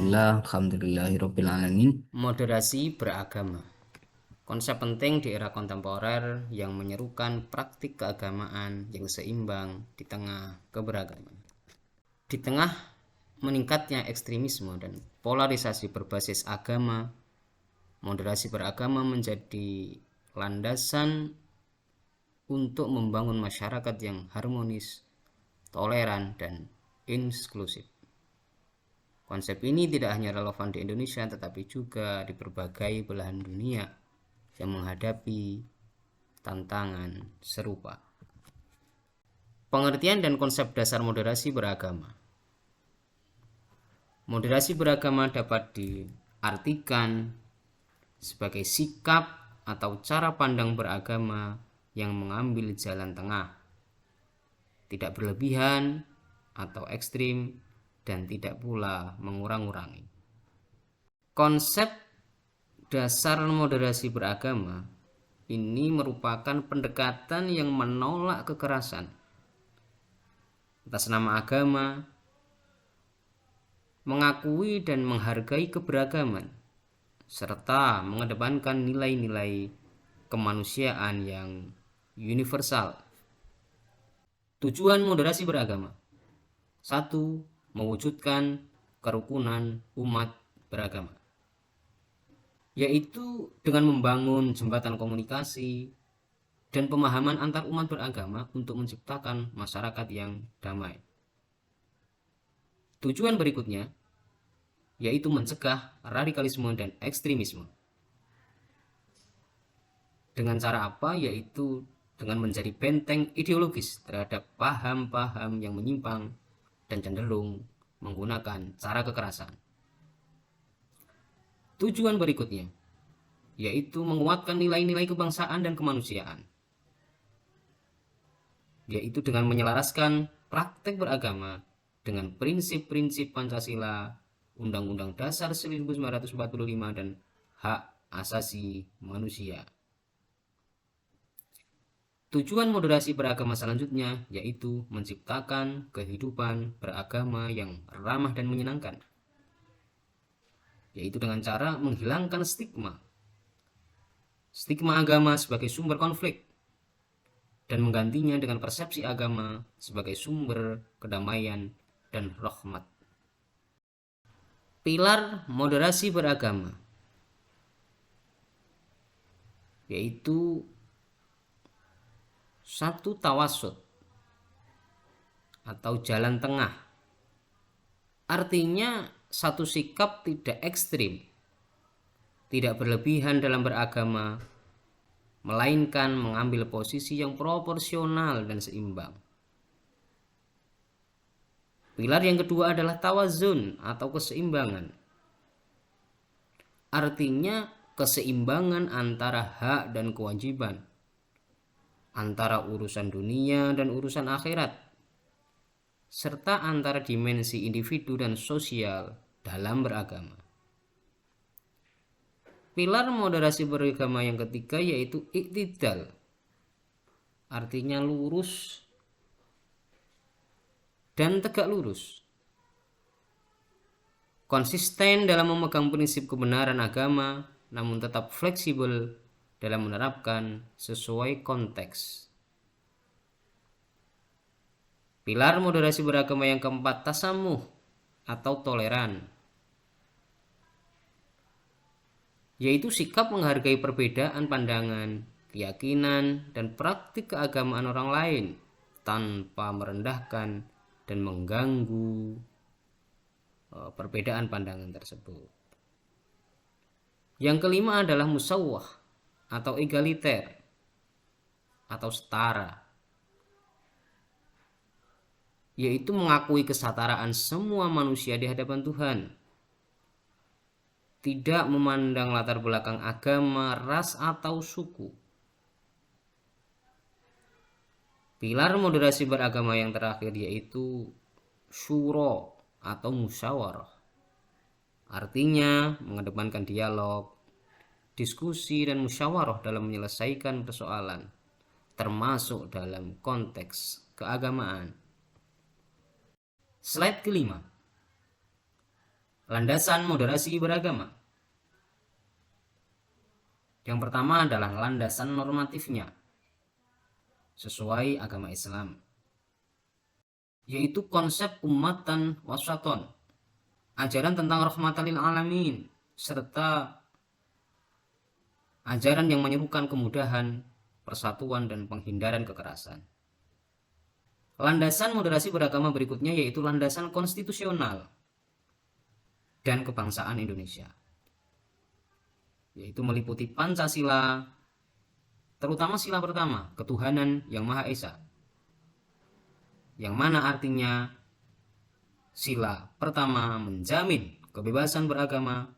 Bismillah, alhamdulillahirabbil alamin. Moderasi beragama. Konsep penting di era kontemporer yang menyerukan praktik keagamaan yang seimbang di tengah keberagaman. Di tengah meningkatnya ekstremisme dan polarisasi berbasis agama, moderasi beragama menjadi landasan untuk membangun masyarakat yang harmonis, toleran, dan inklusif. Konsep ini tidak hanya relevan di Indonesia tetapi juga di berbagai belahan dunia yang menghadapi tantangan serupa. Pengertian dan konsep dasar moderasi beragama. Moderasi beragama dapat diartikan sebagai sikap atau cara pandang beragama yang mengambil jalan tengah, tidak berlebihan atau ekstrim, dan tidak pula mengurang-urangi. Konsep dasar moderasi beragama ini merupakan pendekatan yang menolak kekerasan atas nama agama, mengakui dan menghargai keberagaman, serta mengedepankan nilai-nilai kemanusiaan yang universal. Tujuan moderasi beragama: 1. Mewujudkan kerukunan umat beragama, yaitu dengan membangun jembatan komunikasi dan pemahaman antar umat beragama untuk menciptakan masyarakat yang damai. Tujuan berikutnya yaitu mencegah radikalisme dan ekstremisme. Dengan cara apa? Yaitu dengan menjadi benteng ideologis terhadap paham-paham yang menyimpang dan cenderung menggunakan cara kekerasan. Tujuan berikutnya yaitu menguatkan nilai-nilai kebangsaan dan kemanusiaan, yaitu dengan menyelaraskan praktek beragama dengan prinsip-prinsip Pancasila, Undang-Undang Dasar 1945, dan hak asasi manusia. Tujuan moderasi beragama selanjutnya yaitu menciptakan kehidupan beragama yang ramah dan menyenangkan, yaitu dengan cara menghilangkan stigma agama sebagai sumber konflik dan menggantinya dengan persepsi agama sebagai sumber kedamaian dan rahmat. Pilar moderasi beragama yaitu 1. Tawasud atau jalan tengah. Artinya satu sikap tidak ekstrim, tidak berlebihan dalam beragama, melainkan mengambil posisi yang proporsional dan seimbang. Pilar yang kedua adalah tawazun atau keseimbangan. Artinya keseimbangan antara hak dan kewajiban, antara urusan dunia dan urusan akhirat, serta antara dimensi individu dan sosial dalam beragama. Pilar moderasi beragama yang ketiga yaitu iktidal, artinya lurus dan tegak lurus, konsisten dalam memegang prinsip kebenaran agama, namun tetap fleksibel dalam menerapkan sesuai konteks. Pilar moderasi beragama yang keempat, tasamuh atau toleran, yaitu sikap menghargai perbedaan pandangan, keyakinan, dan praktik keagamaan orang lain tanpa merendahkan dan mengganggu perbedaan pandangan tersebut. Yang kelima adalah musawwah atau egaliter atau setara, yaitu mengakui kesetaraan semua manusia di hadapan Tuhan, tidak memandang latar belakang agama, ras, atau suku. Pilar moderasi beragama yang terakhir yaitu syuro atau musyawarah, artinya mengedepankan dialog, diskusi, dan musyawarah dalam menyelesaikan persoalan, termasuk dalam konteks keagamaan. Slide kelima. Landasan moderasi beragama. Yang pertama adalah landasan normatifnya sesuai agama Islam, yaitu konsep ummatan wasaton, ajaran tentang rahmatan lil alamin, serta ajaran yang menyerukan kemudahan, persatuan, dan penghindaran kekerasan. Landasan moderasi beragama berikutnya yaitu landasan konstitusional dan kebangsaan Indonesia, yaitu meliputi Pancasila, terutama sila pertama, ketuhanan yang Maha Esa, yang mana artinya sila pertama menjamin kebebasan beragama,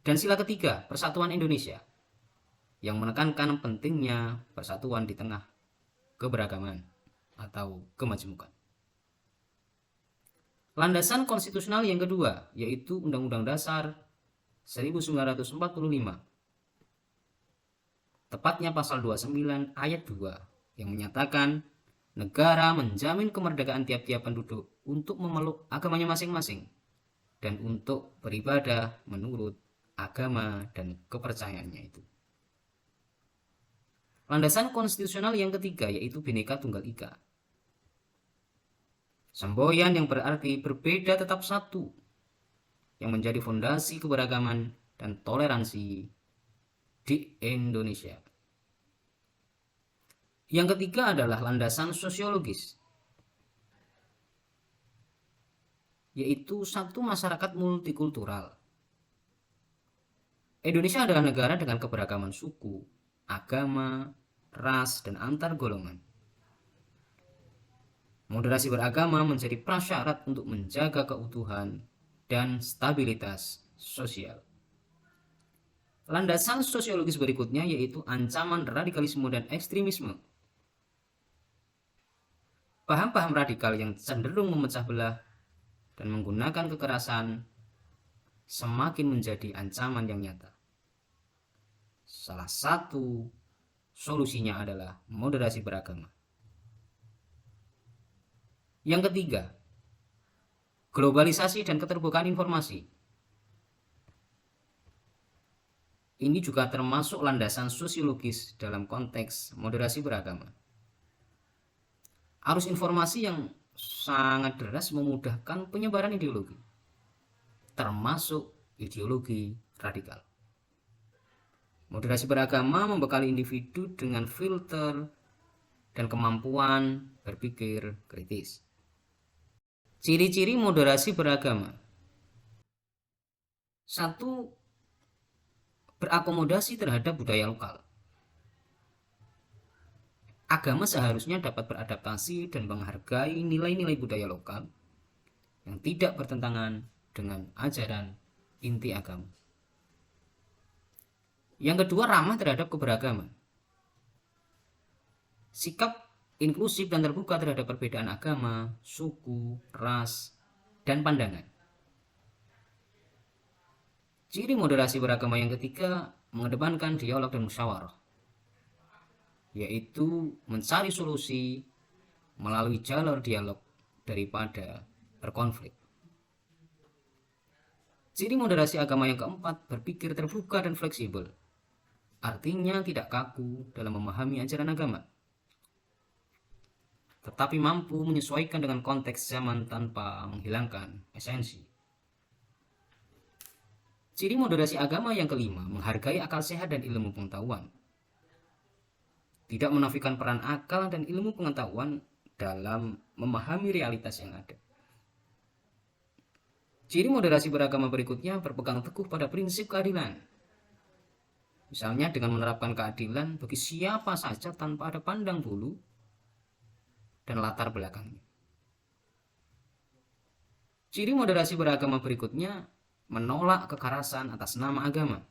dan sila ketiga persatuan Indonesia, yang menekankan pentingnya persatuan di tengah keberagaman atau kemajmukan. Landasan konstitusional yang kedua yaitu Undang-Undang Dasar 1945, tepatnya pasal 29 ayat 2, yang menyatakan negara menjamin kemerdekaan tiap-tiap penduduk untuk memeluk agamanya masing-masing dan untuk beribadah menurut agama dan kepercayaannya itu. Landasan konstitusional yang ketiga yaitu Bhinneka Tunggal Ika, semboyan yang berarti berbeda tetap satu, yang menjadi fondasi keberagaman dan toleransi di Indonesia. Yang ketiga adalah landasan sosiologis, yaitu satu masyarakat multikultural. Indonesia adalah negara dengan keberagaman suku, agama, ras, dan antar golongan. Moderasi beragama menjadi prasyarat untuk menjaga keutuhan dan stabilitas sosial. Landasan sosiologis berikutnya yaitu ancaman radikalisme dan ekstremisme. Paham-paham radikal yang cenderung memecah belah dan menggunakan kekerasan semakin menjadi ancaman yang nyata. Salah satu solusinya adalah moderasi beragama. Yang ketiga, globalisasi dan keterbukaan informasi. Ini juga termasuk landasan sosiologis dalam konteks moderasi beragama. Arus informasi yang sangat deras memudahkan penyebaran ideologi, termasuk ideologi radikal. Moderasi beragama membekali individu dengan filter dan kemampuan berpikir kritis. Ciri-ciri moderasi beragama. 1. Berakomodasi terhadap budaya lokal. Agama seharusnya dapat beradaptasi dan menghargai nilai-nilai budaya lokal yang tidak bertentangan dengan ajaran inti agama. Yang kedua, ramah terhadap keberagaman. Sikap inklusif dan terbuka terhadap perbedaan agama, suku, ras, dan pandangan. Ciri moderasi beragama yang ketiga, mengedepankan dialog dan musyawarah, yaitu mencari solusi melalui jalur dialog daripada berkonflik. Ciri moderasi agama yang keempat, berpikir terbuka dan fleksibel, artinya tidak kaku dalam memahami ajaran agama, tetapi mampu menyesuaikan dengan konteks zaman tanpa menghilangkan esensi. Ciri moderasi agama yang kelima, menghargai akal sehat dan ilmu pengetahuan. Tidak menafikan peran akal dan ilmu pengetahuan dalam memahami realitas yang ada. Ciri moderasi beragama berikutnya, berpegang teguh pada prinsip keadilan. Misalnya dengan menerapkan keadilan bagi siapa saja tanpa ada pandang bulu dan latar belakangnya. Ciri moderasi beragama berikutnya, menolak kekerasan atas nama agama,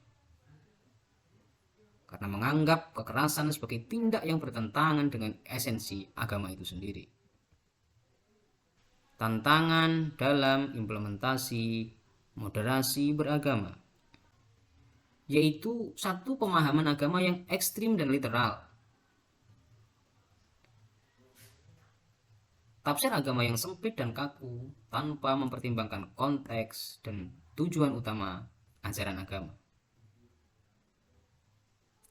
karena menganggap kekerasan sebagai tindak yang bertentangan dengan esensi agama itu sendiri. Tantangan dalam implementasi moderasi beragama, yaitu 1. Pemahaman agama yang ekstrim dan literal. tafsir agama yang sempit dan kaku tanpa mempertimbangkan konteks dan tujuan utama ajaran agama.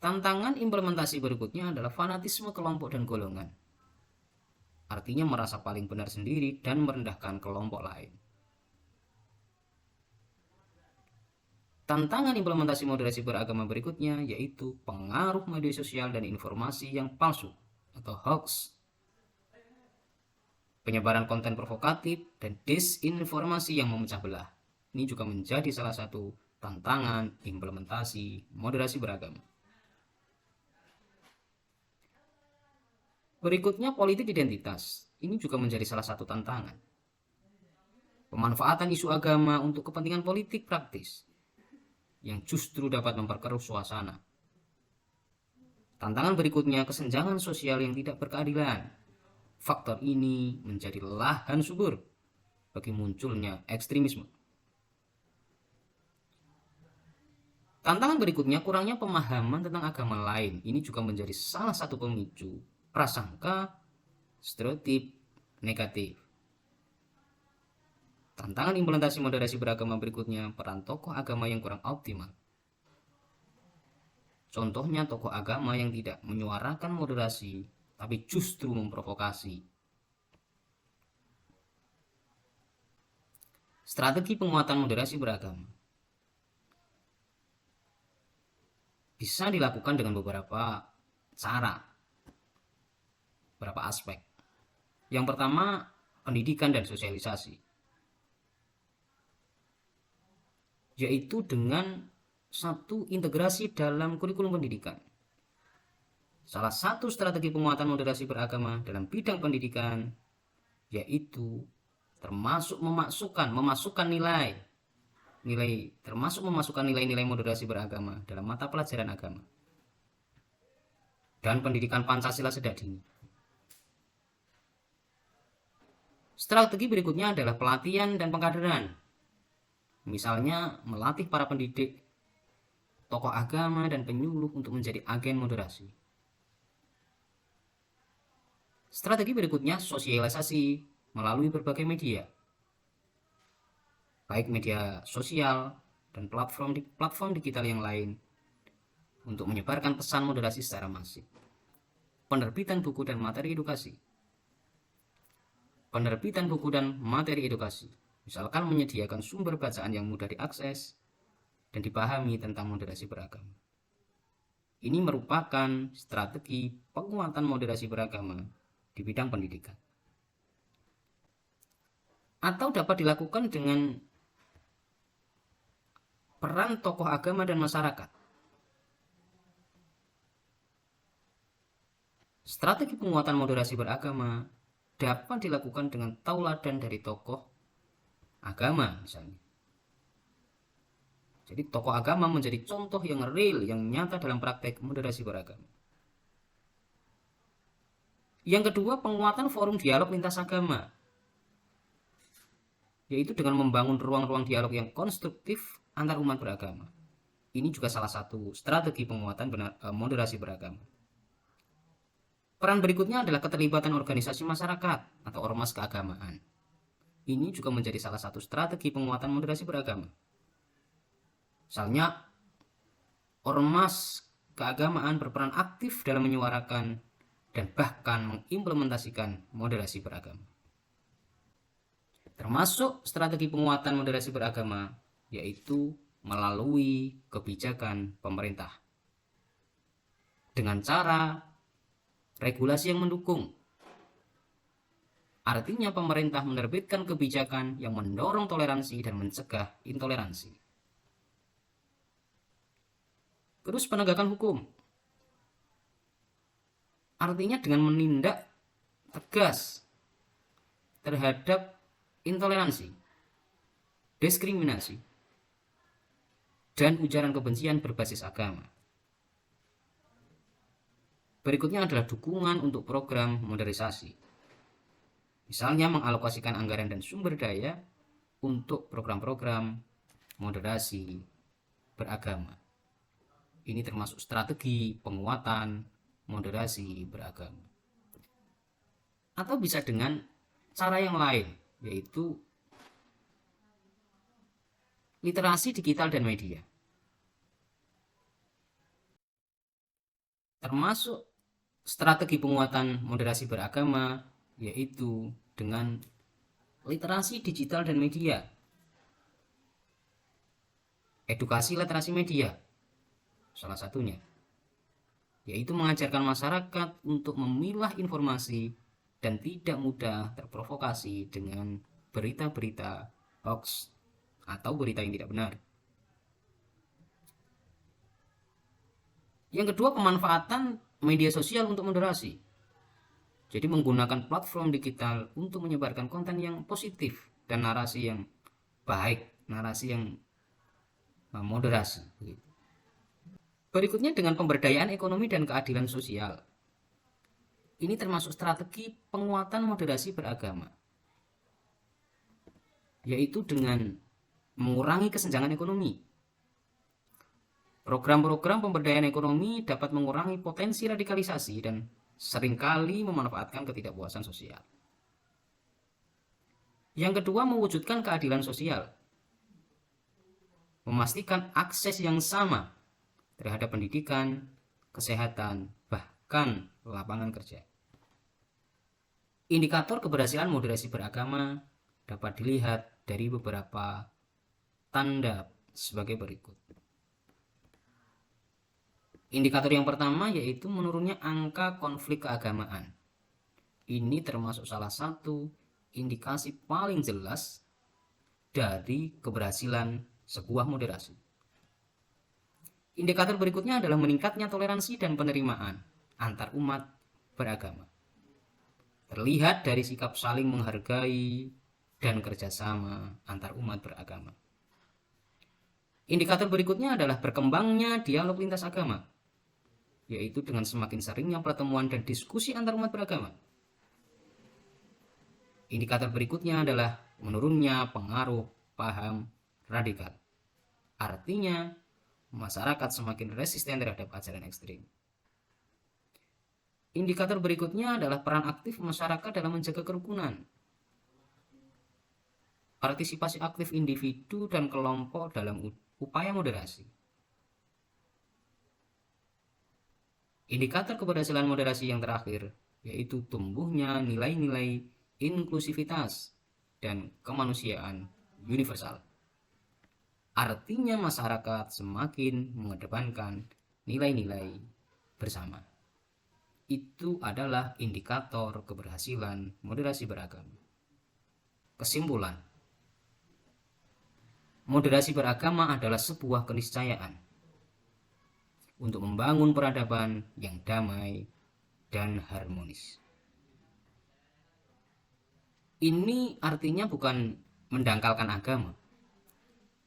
Tantangan implementasi berikutnya adalah fanatisme kelompok dan golongan. Artinya merasa paling benar sendiri dan merendahkan kelompok lain. Tantangan implementasi moderasi beragama berikutnya yaitu pengaruh media sosial dan informasi yang palsu atau hoax, penyebaran konten provokatif, dan disinformasi yang memecah belah. Ini juga menjadi salah satu tantangan implementasi moderasi beragama. Berikutnya politik identitas. Ini juga menjadi salah satu tantangan. Pemanfaatan isu agama untuk kepentingan politik praktis yang justru dapat memperkeruh suasana. Tantangan berikutnya kesenjangan sosial yang tidak berkeadilan. Faktor ini menjadi lahan subur bagi munculnya ekstremisme. Tantangan berikutnya kurangnya pemahaman tentang agama lain. Ini juga menjadi salah satu pemicu prasangka stereotip negatif. Tantangan implementasi moderasi beragama berikutnya peran tokoh agama yang kurang optimal. Contohnya tokoh agama yang tidak menyuarakan moderasi tapi justru memprovokasi. Strategi penguatan moderasi beragama bisa dilakukan dengan beberapa cara, beberapa aspek. Yang pertama, pendidikan dan sosialisasi, yaitu dengan satu integrasi dalam kurikulum pendidikan. Salah satu strategi penguatan moderasi beragama dalam bidang pendidikan yaitu termasuk memasukkan nilai-nilai moderasi beragama dalam mata pelajaran agama dan pendidikan Pancasila sejak dini. Strategi berikutnya adalah pelatihan dan pengkaderan. Misalnya melatih para pendidik, tokoh agama, dan penyuluh untuk menjadi agen moderasi. Strategi berikutnya sosialisasi melalui berbagai media, baik media sosial dan platform digital yang lain, untuk menyebarkan pesan moderasi secara masif. Penerbitan buku dan materi edukasi. Misalkan menyediakan sumber bacaan yang mudah diakses dan dipahami tentang moderasi beragama. Ini merupakan strategi penguatan moderasi beragama di bidang pendidikan. Atau dapat dilakukan dengan peran tokoh agama dan masyarakat. Strategi penguatan moderasi beragama dapat dilakukan dengan tauladan dari tokoh agama misalnya. Jadi tokoh agama menjadi contoh yang real, yang nyata dalam praktek moderasi beragama. Yang kedua, penguatan forum dialog lintas agama, yaitu dengan membangun ruang-ruang dialog yang konstruktif antar umat beragama. Ini juga salah satu strategi penguatan moderasi beragama. Peran berikutnya adalah keterlibatan organisasi masyarakat atau ormas keagamaan. Ini juga menjadi salah satu strategi penguatan moderasi beragama. Misalnya, ormas keagamaan berperan aktif dalam menyuarakan dan bahkan mengimplementasikan moderasi beragama. Termasuk strategi penguatan moderasi beragama, yaitu melalui kebijakan pemerintah. Dengan cara regulasi yang mendukung. Artinya pemerintah menerbitkan kebijakan yang mendorong toleransi dan mencegah intoleransi. Terus penegakan hukum. Artinya dengan menindak tegas terhadap intoleransi, diskriminasi, dan ujaran kebencian berbasis agama. Berikutnya adalah dukungan untuk program modernisasi. Misalnya mengalokasikan anggaran dan sumber daya untuk program-program moderasi beragama. Ini termasuk strategi penguatan moderasi beragama. Atau bisa dengan cara yang lain, yaitu literasi digital dan media. Termasuk strategi penguatan moderasi beragama, yaitu dengan literasi digital dan media. Edukasi literasi media salah satunya, yaitu mengajarkan masyarakat untuk memilah informasi dan tidak mudah terprovokasi dengan berita-berita hoax atau berita yang tidak benar. Yang kedua, pemanfaatan media sosial untuk moderasi. Jadi menggunakan platform digital untuk menyebarkan konten yang positif dan narasi yang baik, narasi yang moderasi. Berikutnya dengan pemberdayaan ekonomi dan keadilan sosial. Ini termasuk strategi penguatan moderasi beragama, yaitu dengan mengurangi kesenjangan ekonomi. Program-program pemberdayaan ekonomi dapat mengurangi potensi radikalisasi dan seringkali memanfaatkan ketidakpuasan sosial. Yang kedua, mewujudkan keadilan sosial. Memastikan akses yang sama terhadap pendidikan, kesehatan, bahkan lapangan kerja. Indikator keberhasilan moderasi beragama dapat dilihat dari beberapa tanda sebagai berikut. Indikator yang pertama yaitu menurunnya angka konflik keagamaan. Ini termasuk salah satu indikasi paling jelas dari keberhasilan sebuah moderasi. Indikator berikutnya adalah meningkatnya toleransi dan penerimaan antar umat beragama. Terlihat dari sikap saling menghargai dan kerjasama antar umat beragama. Indikator berikutnya adalah berkembangnya dialog lintas agama, yaitu dengan semakin seringnya pertemuan dan diskusi antar umat beragama. Indikator berikutnya adalah menurunnya pengaruh paham radikal. Artinya, masyarakat semakin resisten terhadap ajaran ekstrim. Indikator berikutnya adalah peran aktif masyarakat dalam menjaga kerukunan. Partisipasi aktif individu dan kelompok dalam upaya moderasi. Indikator keberhasilan moderasi yang terakhir yaitu tumbuhnya nilai-nilai inklusivitas dan kemanusiaan universal. Artinya masyarakat semakin mengedepankan nilai-nilai bersama. Itu adalah indikator keberhasilan moderasi beragama. Kesimpulan, moderasi beragama adalah sebuah keniscayaan untuk membangun peradaban yang damai dan harmonis. Ini artinya bukan mendangkalkan agama,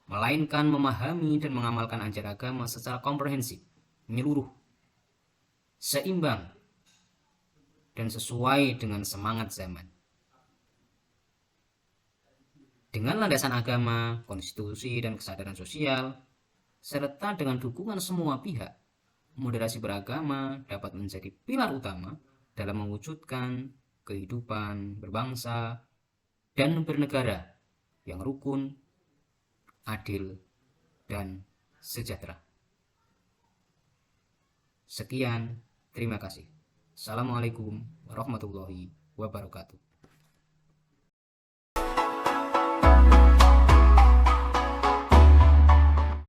melainkan memahami dan mengamalkan ajaran agama secara komprehensif, menyeluruh, seimbang, dan sesuai dengan semangat zaman. Dengan landasan agama, konstitusi, dan kesadaran sosial, serta dengan dukungan semua pihak, moderasi beragama dapat menjadi pilar utama dalam mewujudkan kehidupan berbangsa dan bernegara yang rukun, adil, dan sejahtera. Sekian, terima kasih. Assalamualaikum warahmatullahi wabarakatuh.